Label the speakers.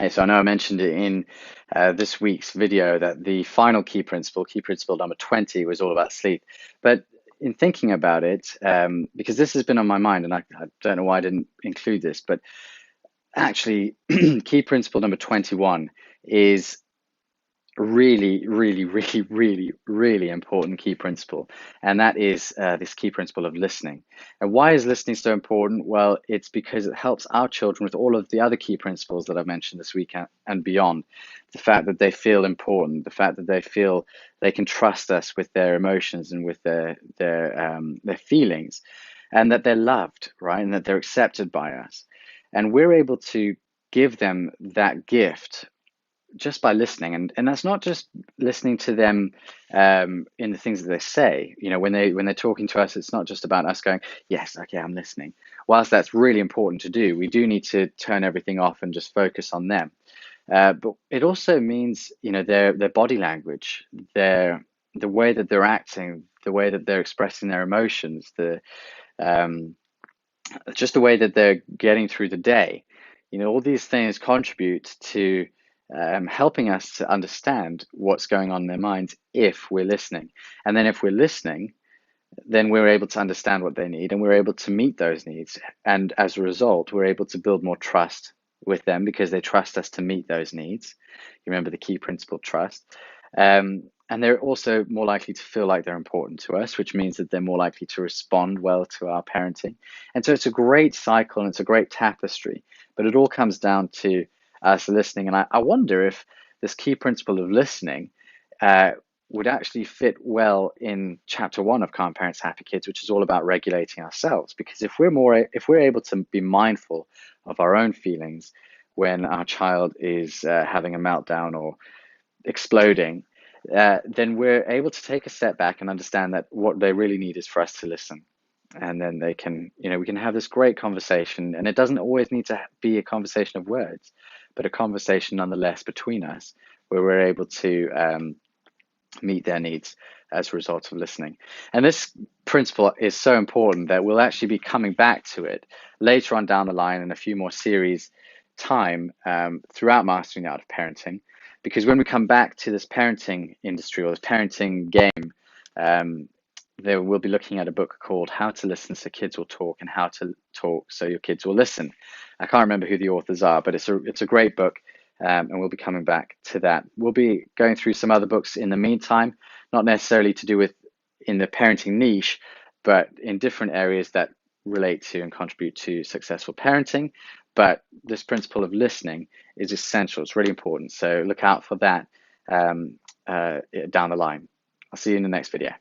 Speaker 1: So I know I mentioned it in this week's video that the final key principle number 20, was all about sleep. But in thinking about it, because this has been on my mind, and I don't know why I didn't include this, but actually, key principle number 21 is really, really, really, really, really important key principle. And that is this key principle of listening. And why is listening so important? Well, it's because it helps our children with all of the other key principles that I've mentioned this week and beyond. The fact that they feel important, the fact that they feel they can trust us with their emotions and with their feelings, and that they're loved, right? And that they're accepted by us. And we're able to give them that gift just by listening, and that's not just listening to them in the things that they say. You know, when they're talking to us, it's not just about us going, yes, okay, I'm listening. Whilst that's really important to do, we do need to turn everything off and just focus on them. But it also means, you know, their body language, the way that they're acting, the way that they're expressing their emotions, the um, just the way that they're getting through the day. You know, all these things contribute to helping us to understand what's going on in their minds if we're listening. And then if we're listening, then we're able to understand what they need and we're able to meet those needs. And as a result, we're able to build more trust with them because they trust us to meet those needs. You remember the key principle, trust. And they're also more likely to feel like they're important to us, which means that they're more likely to respond well to our parenting. And so it's a great cycle and it's a great tapestry, but it all comes down to us listening. And I wonder if this key principle of listening uh, would actually fit well in chapter one of Calm Parents, Happy Kids, which is all about regulating ourselves. Because if we're able to be mindful of our own feelings when our child is having a meltdown or exploding, then we're able to take a step back and understand that what they really need is for us to listen. And then they can, you know, we can have this great conversation, and it doesn't always need to be a conversation of words, but a conversation nonetheless between us, where we're able to meet their needs as a result of listening. And this principle is so important that we'll actually be coming back to it later on down the line in a few more series time throughout Mastering the Art of Parenting. Because when we come back to this parenting industry or this parenting game, there we'll be looking at a book called How to Listen So Kids Will Talk and How to Talk So Your Kids Will Listen. I can't remember who the authors are, but it's a great book. And we'll be coming back to that. We'll be going through some other books in the meantime, not necessarily to do with in the parenting niche, but in different areas that relate to and contribute to successful parenting. But this principle of listening is essential. It's really important. So look out for that down the line. I'll see you in the next video.